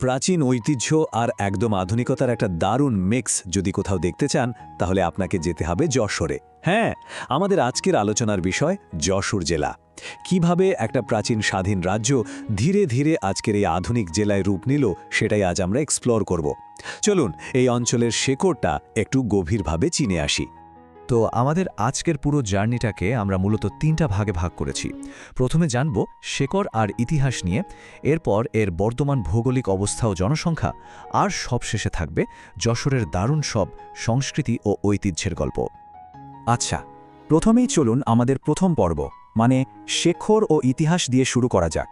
প্রাচীন ঐতিহ্য আর একদম আধুনিকতার একটা দারুণ মিক্স যদি কোথাও দেখতে চান তাহলে আপনাকে যেতে হবে যশোরে। হ্যাঁ, আমাদের আজকের আলোচনার বিষয় যশোর জেলা। কিভাবে একটা প্রাচীন স্বাধীন রাজ্য ধীরে ধীরে আজকের এই আধুনিক জেলায় রূপ নিল সেটাই আজ আমরা এক্সপ্লোর করব। চলুন এই অঞ্চলের শেকড়টা একটু গভীরভাবে চিনে আসি। তো আমাদের আজকের পুরো জার্নিটাকে আমরা মূলত তিনটা ভাগে ভাগ করেছি। প্রথমে জানব শেকড় আর ইতিহাস নিয়ে, এরপর এর বর্তমান ভৌগোলিক অবস্থা ও জনসংখ্যা, আর সবশেষে থাকবে যশোরের দারুণ সব সংস্কৃতি ও ঐতিহ্যের গল্প। আচ্ছা, প্রথমেই চলুন আমাদের প্রথম পর্ব মানে শেকড় ও ইতিহাস দিয়ে শুরু করা যাক।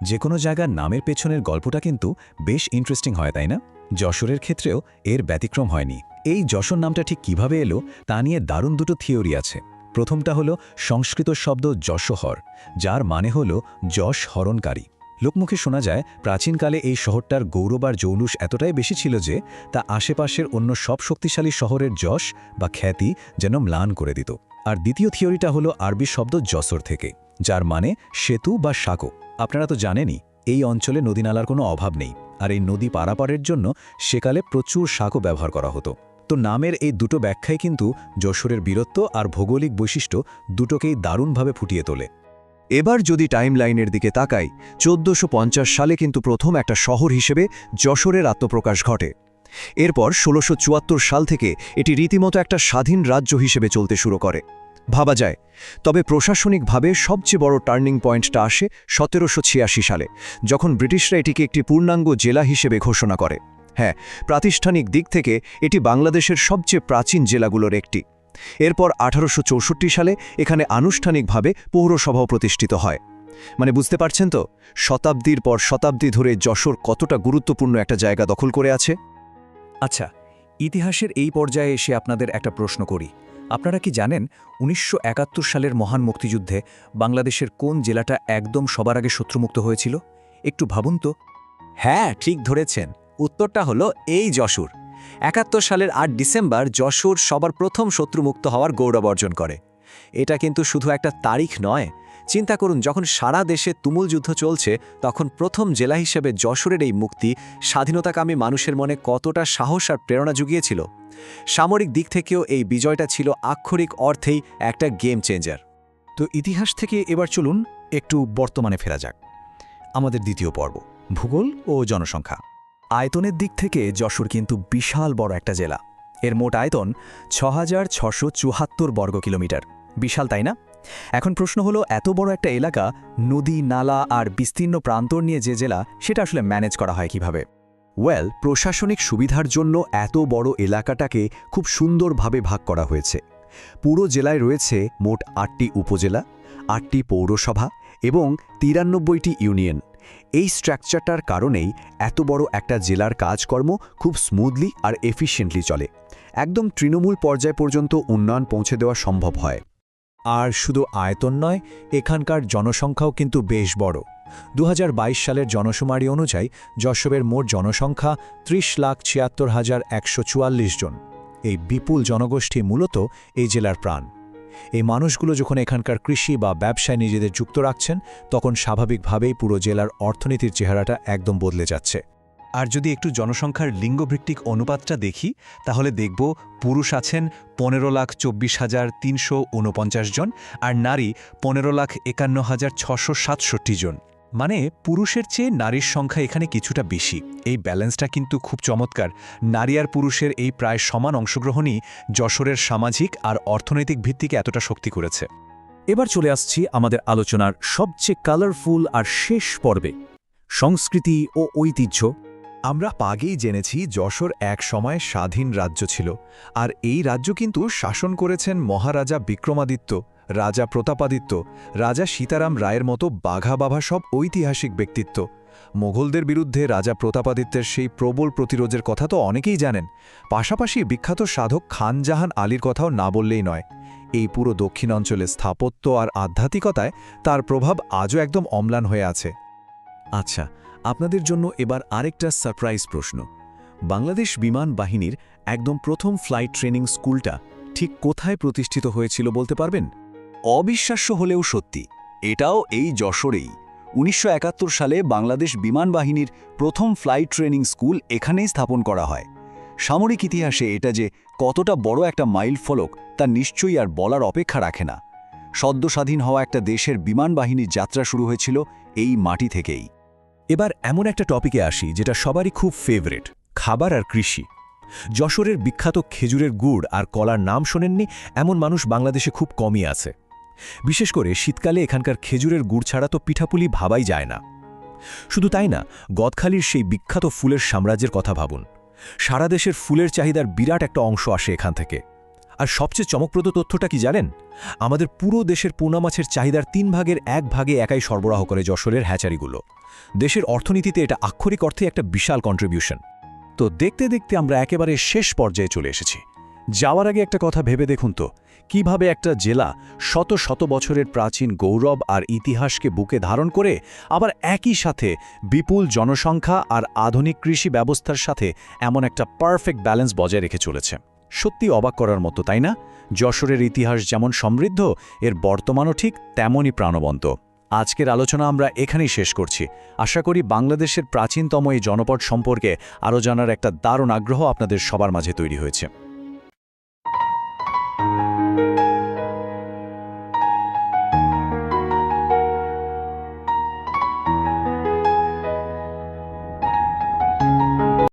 যে কোনো জায়গার নামের পেছনের গল্পটা কিন্তু বেশ ইন্টারেস্টিং হয়, তাই না? যশোরের ক্ষেত্রেও এর ব্যতিক্রম হয়নি। এই যশোর নামটা ঠিক কিভাবে এলো তা নিয়ে দারুণ দুটো থিওরি আছে। প্রথমটা হলো সংস্কৃত শব্দ যশোহর, যার মানে হলো যশ হরণকারী। লোকমুখে শোনা যায় প্রাচীনকালে এই শহরটার গৌরব আর জৌলুস এতটাই বেশি ছিল যে তা আশেপাশের অন্য সব শক্তিশালী শহরের যশ বা খ্যাতি যেন ম্লান করে দিত। আর দ্বিতীয় থিওরিটা হলো আরবি শব্দ যশোর থেকে, যার মানে সেতু বা সাঁকো। আপনারা তো জানেনই এই অঞ্চলে নদীনালার কোনো অভাব নেই, আর এই নদী পারাপারের জন্য সেকালে প্রচুর সাঁকো ব্যবহার করা হতো। তো নামের এই দুটো ব্যাখ্যাই কিন্তু যশোরের বীরত্ব আর ভৌগোলিক বৈশিষ্ট্য দুটোকেই দারুণভাবে ফুটিয়ে তোলে। এবার যদি টাইম লাইনের দিকে তাকাই, 1450 সালে কিন্তু প্রথম একটা শহর হিসেবে যশোরের আত্মপ্রকাশ ঘটে। এরপর 1674 সাল থেকে এটি রীতিমতো একটা স্বাধীন রাজ্য হিসেবে চলতে শুরু করে ভাবা যায়। তবে প্রশাসনিকভাবে সবচেয়ে বড় টার্নিং পয়েন্টটা আসে 1786 সালে, যখন ব্রিটিশরা এটিকে একটি পূর্ণাঙ্গ জেলা হিসেবে ঘোষণা করে। হ্যাঁ, প্রাতিষ্ঠানিক দিক থেকে এটি বাংলাদেশের সবচেয়ে প্রাচীন জেলাগুলোর একটি। এরপর 1864 সালে এখানে আনুষ্ঠানিকভাবে পৌরসভাও প্রতিষ্ঠিত হয়। মানে বুঝতে পারছেন তো, শতাব্দীর পর শতাব্দী ধরে যশোর কতটা গুরুত্বপূর্ণ একটা জায়গা দখল করে আছে। আচ্ছা, ইতিহাসের এই পর্যায়ে এসে আপনাদের একটা প্রশ্ন করি। আপনারা কি জানেন 1971 সালের মহান মুক্তিযুদ্ধে বাংলাদেশের কোন জেলাটা একদম সবার আগে শত্রুমুক্ত হয়েছিল? একটু ভাবুন তো। হ্যাঁ, ঠিক ধরেছেন। উত্তরটা হলো এই যশোর। 71 সালের 8 ডিসেম্বর যশোর সবার প্রথম শত্রুমুক্ত হওয়ার গৌরব অর্জন করে। এটা কিন্তু শুধু একটা তারিখ নয়। চিন্তা করুন, যখন সারা দেশে তুমুল যুদ্ধ চলছে তখন প্রথম জেলা হিসেবে যশোরের এই মুক্তি স্বাধীনতাকামী মানুষের মনে কতটা সাহস আর প্রেরণা জুগিয়েছিল। সামরিক দিক থেকেও এই বিজয়টা ছিল আক্ষরিক অর্থেই একটা গেম চেঞ্জার। তো ইতিহাস থেকে এবার চলুন একটু বর্তমানে ফেরা যাক। আমাদের দ্বিতীয় পর্ব, ভূগোল ও জনসংখ্যা। আয়তনের দিক থেকে যশোর কিন্তু বিশাল বড় একটা জেলা। এর মোট আয়তন 6674 বর্গ কিলোমিটার। বিশাল, তাই না? এখন প্রশ্ন হলো, এত বড় একটা এলাকা, নদী, নালা আর বিস্তীর্ণ প্রান্তর নিয়ে যে জেলা, সেটা আসলে ম্যানেজ করা হয় কিভাবে? প্রশাসনিক সুবিধার জন্য এত বড় এলাকাটাকে খুব সুন্দরভাবে ভাগ করা হয়েছে। পুরো জেলায় রয়েছে মোট 8টি উপজেলা, 8টি পৌরসভা এবং 93টি ইউনিয়ন। এই স্ট্রাকচারটার কারণেই এত বড় একটা জেলার কাজকর্ম খুব স্মুথলি আর এফিশিয়েন্টলি চলে। একদম তৃণমূল পর্যায় পর্যন্ত উন্নয়ন পৌঁছে দেওয়া সম্ভব হয়। আর শুধু আয়তন নয়, এখানকার জনসংখ্যাও কিন্তু বেশ বড়। 2022 সালের জনশুমারি অনুযায়ী যশোরের মোট জনসংখ্যা 30,76,144 জন। এই বিপুল জনগোষ্ঠী মূলত এই জেলার প্রাণ। এই মানুষগুলো যখন এখানকার কৃষি বা ব্যবসায় নিজেদের যুক্ত রাখছেন, তখন স্বাভাবিকভাবেই পুরো জেলার অর্থনীতির চেহারাটা একদম বদলে যাচ্ছে। আর যদি একটু জনসংখ্যার লিঙ্গভিত্তিক অনুপাতটা দেখি, তাহলে দেখব পুরুষ আছেন 15,24,349 জন আর নারী 15,51,667 জন। মানে পুরুষের চেয়ে নারীর সংখ্যা এখানে কিছুটা বেশি। এই ব্যালেন্সটা কিন্তু খুব চমৎকার। নারী আর পুরুষের এই প্রায় সমান অংশগ্রহণই যশোরের সামাজিক আর অর্থনৈতিক ভিত্তিকে এতটা শক্তি করেছে। এবার চলে আসছি আমাদের আলোচনার সবচেয়ে কালারফুল আর শেষ পর্বে, সংস্কৃতি ও ঐতিহ্য। আমরা আগেই জেনেছি যশোর এক সময় স্বাধীন রাজ্য ছিল, আর এই রাজ্য কিন্তু শাসন করেছেন মহারাজা বিক্রমাদিত্য, রাজা প্রতাপাদিত্য, রাজা সীতারাম রায়ের মতো বাঘা বাঘা সব ঐতিহাসিক ব্যক্তিত্ব। মোগলদের বিরুদ্ধে রাজা প্রতাপাদিত্যের সেই প্রবল প্রতিরোধের কথা তো অনেকেই জানেন। পাশাপাশি বিখ্যাত সাধক খান জাহান আলীর কথাও না বললেই নয়। এই পুরো দক্ষিণাঞ্চলের স্থাপত্য আর আধ্যাত্মিকতায় তার প্রভাব আজও একদম অম্লান হয়ে আছে। আচ্ছা, আপনাদের জন্য এবার আরেকটা সারপ্রাইজ প্রশ্ন। বাংলাদেশ বিমান বাহিনীর একদম প্রথম ফ্লাইট ট্রেনিং স্কুলটা ঠিক কোথায় প্রতিষ্ঠিত হয়েছিল বলতে পারবেন? অবিশ্বাস্য হলেও সত্যি, এটাও এই যশোরেই। ১৯৭১ সালে বাংলাদেশ বিমান বাহিনীর প্রথম ফ্লাইট ট্রেনিং স্কুল এখানেই স্থাপন করা হয়। সামরিক ইতিহাসে এটা যে কতটা বড় একটা মাইল ফলক তা নিশ্চয়ই আর বলার অপেক্ষা রাখে না। সদ্য স্বাধীন হওয়া একটা দেশের বিমান বাহিনীর যাত্রা শুরু হয়েছিল এই মাটি থেকেই। এবার এমন একটা টপিকে আসি যেটা সবারই খুব ফেভারিট, খাবার আর কৃষি। যশোরের বিখ্যাত খেজুরের গুড় আর কলার নাম শোনেননি এমন মানুষ বাংলাদেশে খুব কমই আছে। বিশেষ করে শীতকালে এখানকার খেজুরের গুড় ছাড়া তো পিঠাপুলি ভাবাই যায় না। শুধু তাই না, গদখালির সেই বিখ্যাত ফুলের সাম্রাজ্যের কথা ভাবুন। সারা দেশের ফুলের চাহিদার বিরাট একটা অংশ আসে এখান থেকে। আর সবচেয়ে চমকপ্রদ তথ্যটা কি জানেন? আমাদের পুরো দেশের পোনা মাছের চাহিদার 3 ভাগের 1 ভাগে একাই সরবরাহ করে যশোরের হ্যাচারিগুলো। দেশের অর্থনীতিতে এটা আক্ষরিক অর্থে একটা বিশাল কন্ট্রিবিউশন। তো দেখতে দেখতে আমরা একেবারে শেষ পর্যায়ে চলে এসেছি। যাওয়ার আগে একটা কথা ভেবে দেখুন তো, কিভাবে একটা জেলা শত শত বছরের প্রাচীন গৌরব আর ইতিহাসকে বুকে ধারণ করে আবার একই সাথে বিপুল জনসংখ্যা আর আধুনিক কৃষি ব্যবস্থার সাথে এমন একটা পারফেক্ট ব্যালেন্স বজায় রেখে চলেছে। সত্যি অবাক করার মতো, তাই না? যশোরের ইতিহাস যেমন সমৃদ্ধ, এর বর্তমানও ঠিক তেমনই প্রাণবন্ত। আজকের আলোচনা আমরা এখানেই শেষ করছি। আশা করি বাংলাদেশের প্রাচীনতম এই জনপদ সম্পর্কে আরও জানার একটা দারুণ আগ্রহ আপনাদের সবার মাঝে তৈরি হয়েছে।